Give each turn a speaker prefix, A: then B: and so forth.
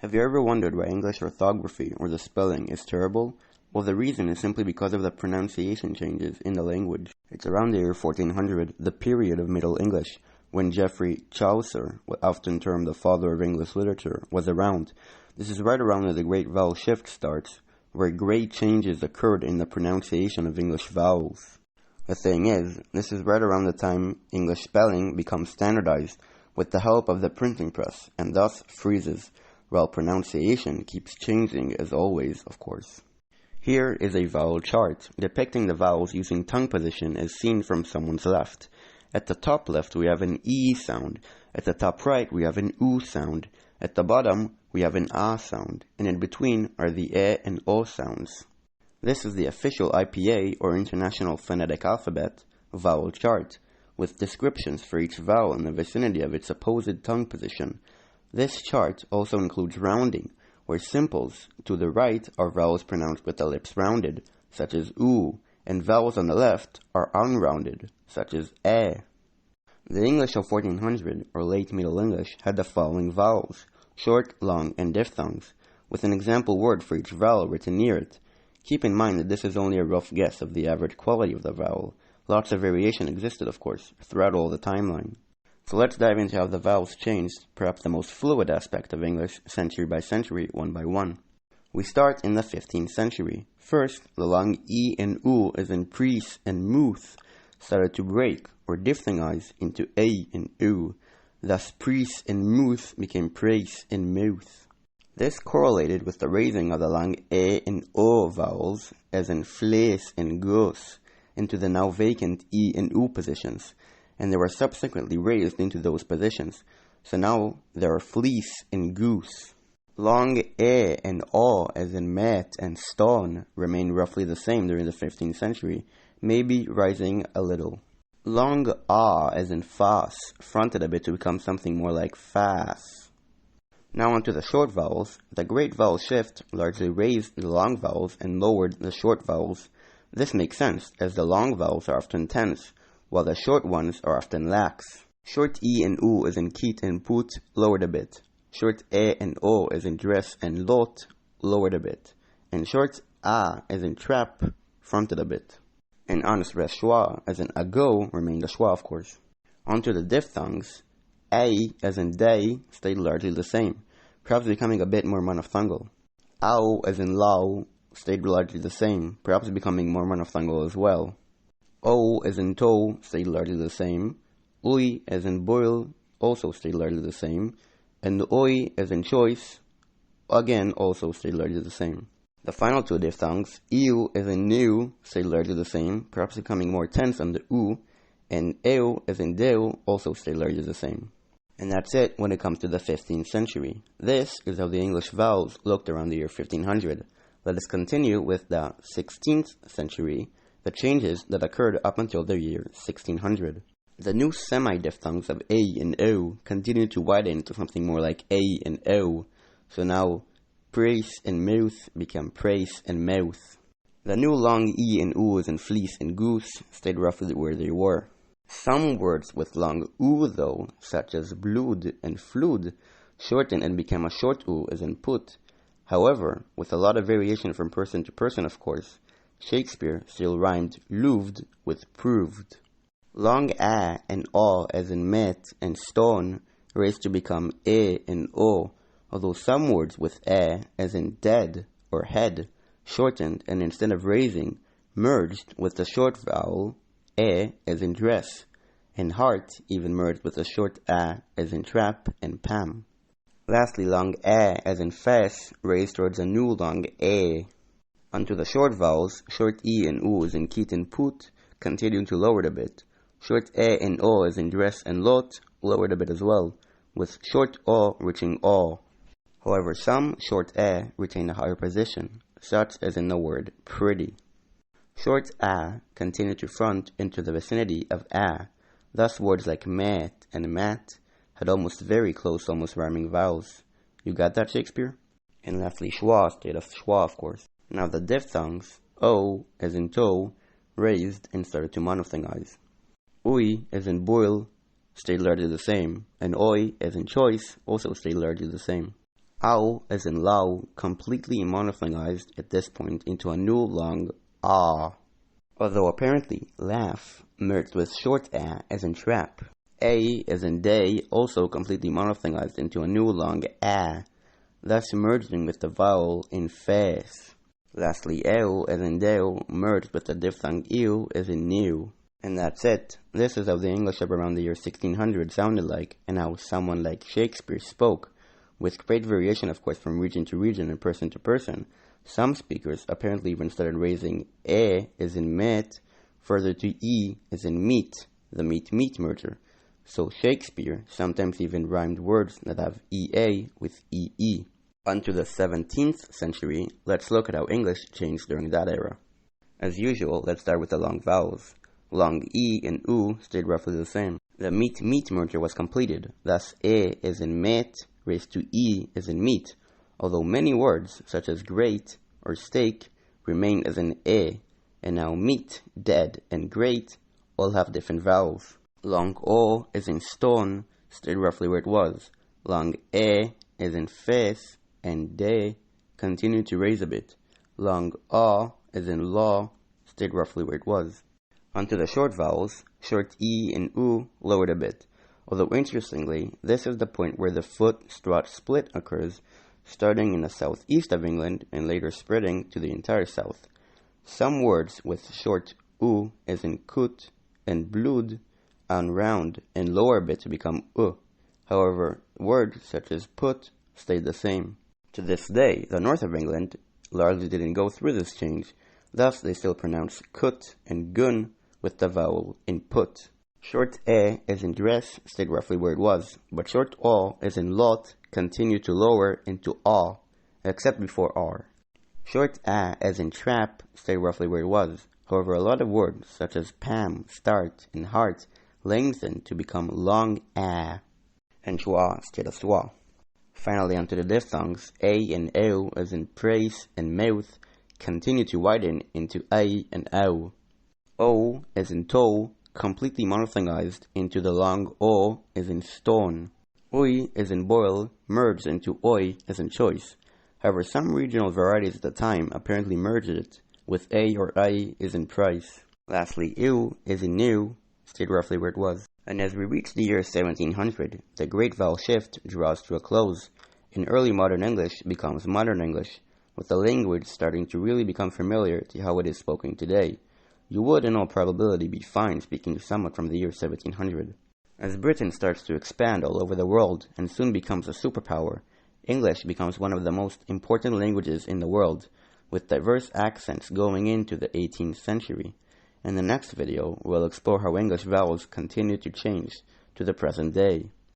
A: Have you ever wondered why English orthography or the spelling is terrible? Well, the reason is simply because of the pronunciation changes in the language. It's around the year 1400, the period of Middle English, when Geoffrey Chaucer, often termed the father of English literature, was around. This is right around where the Great Vowel Shift starts, where great changes occurred in the pronunciation of English vowels. The thing is, this is right around the time English spelling becomes standardized with the help of the printing press, and thus freezes, while pronunciation keeps changing as always, of course. Here is a vowel chart depicting the vowels using tongue position as seen from someone's left. At the top left we have an E sound, at the top right we have an U sound, at the bottom we have an A sound, and in between are the E and O sounds. This is the official IPA, or International Phonetic Alphabet, vowel chart, with descriptions for each vowel in the vicinity of its opposite tongue position. This chart also includes rounding, where simples to the right are vowels pronounced with the lips rounded, such as oo, and vowels on the left are unrounded, such as eh. The English of 1400, or late Middle English, had the following vowels: short, long, and diphthongs, with an example word for each vowel written near it. Keep in mind that this is only a rough guess of the average quality of the vowel. Lots of variation existed, of course, throughout all the timeline. So let's dive into how the vowels changed, perhaps the most fluid aspect of English, century by century, one by one. We start in the 15th century. First, the long E and U as in prees and mooth started to break or diphthongize into A and U. Thus prees and mooth became praise and mouth. This correlated with the raising of the long E and O vowels, as in vlees and goos, into the now vacant E and U positions, and they were subsequently raised into those positions, so now there are fleece and goose. Long E and O, as in mat and stone, remained roughly the same during the 15th century, maybe rising a little. Long A, as in fas, fronted a bit to become something more like fas. Now onto the short vowels. The Great Vowel Shift largely raised the long vowels and lowered the short vowels. This makes sense, as the long vowels are often tense, while the short ones are often lax. Short E and U as in keet and put, lowered a bit. Short E and O as in dress and lot, lowered a bit. And short A as in trap, fronted a bit. And honest rest schwa as in ago remained a schwa, of course. Onto the diphthongs. A as in day stayed largely the same, perhaps becoming a bit more monophthongal. Ao as in lao stayed largely the same, perhaps becoming more monophthongal as well. O as in toe stayed largely the same. Ui as in boil also stayed largely the same. And oi as in choice again also stayed largely the same. The final two diphthongs, iu as in new, stayed largely the same, perhaps becoming more tense on the u, and eu as in deu also stayed largely the same. And that's it when it comes to the 15th century. This is how the English vowels looked around the year 1500. Let us continue with the 16th century, the changes that occurred up until the year 1600. The new semi-diphthongs of A and O continued to widen to something more like A and O, so now praise and mouth became praise and mouth. The new long E and U as in fleece and goose stayed roughly where they were. Some words with long U though, such as blood and flood, shortened and became a short U as in put. However, with a lot of variation from person to person, of course, Shakespeare still rhymed louved with proved. Long A and O as in met and stone raised to become E and O, although some words with E as in dead or head shortened and instead of raising, merged with the short vowel E as in dress, and heart even merged with the short A as in trap and pam. Lastly, long E as in fess raised towards a new long E. Onto the short vowels, short E and U as in keet and put continued to lower it a bit. Short E and O as in dress and lot lowered a bit as well, with short O reaching O. However, some short E retain a higher position, such as in the word pretty. Short A continued to front into the vicinity of A, thus words like mat and mat had almost very close, almost rhyming vowels. You got that, Shakespeare? And lastly, schwa stayed of schwa, of course. Now the diphthongs, O as in toe, raised and started to monophthongize. Ui as in boil stayed largely the same, and oi as in choice also stayed largely the same. Ow, as in low, completely monophthongized at this point into a new long ah. Although apparently laugh merged with short a as in trap. A as in day also completely monophthongized into a new long a, thus merging with the vowel in face. Lastly, ew as in deo merged with the diphthong ew as in new. And that's it. This is how the English of around the year 1600 sounded like, and how someone like Shakespeare spoke, with great variation of course from region to region and person to person. Some speakers apparently even started raising e as in met, further to e as in meat, the meat-meat merger. So Shakespeare sometimes even rhymed words that have ea with ee. Onto the 17th century, let's look at how English changed during that era. As usual, let's start with the long vowels. Long e and u stayed roughly the same. The meat-meat merger was completed, thus e as in met raised to e as in meat, although many words, such as great or steak, remain as in e, and now meat, dead, and great all have different vowels. Long o as in stone stayed roughly where it was. Long e as in face and de continued to raise a bit. Long a as in law stayed roughly where it was. Onto the short vowels, short e and u lowered a bit, although interestingly, this is the point where the foot-strut split occurs, starting in the southeast of England and later spreading to the entire south. Some words with short u as in kut and blood unround and lower a bit to become u. However, words such as put stayed the same. To this day, the north of England largely didn't go through this change, thus they still pronounce kut and gun with the vowel in put. Short e as in dress stayed roughly where it was, but short o as in lot continued to lower into a, except before r. Short a as in trap stayed roughly where it was. However, a lot of words such as pam, start, and heart lengthened to become long a, and schwa stayed a schwa. Finally, onto the diphthongs, a and ew as in praise and mouth continue to widen into a and ow. O as in toe completely monophthongized into the long o as in stone. Oi as in boil merged into oi as in choice. However, some regional varieties at the time apparently merged it with a or I as in price. Lastly, ew as in new stayed roughly where it was. And as we reach the year 1700, the great vowel shift draws to a close, and early modern English becomes modern English, with the language starting to really become familiar to how it is spoken today. You would in all probability be fine speaking somewhat from the year 1700. As Britain starts to expand all over the world and soon becomes a superpower, English becomes one of the most important languages in the world, with diverse accents going into the 18th century. In the next video, we'll explore how English vowels continue to change to the present day.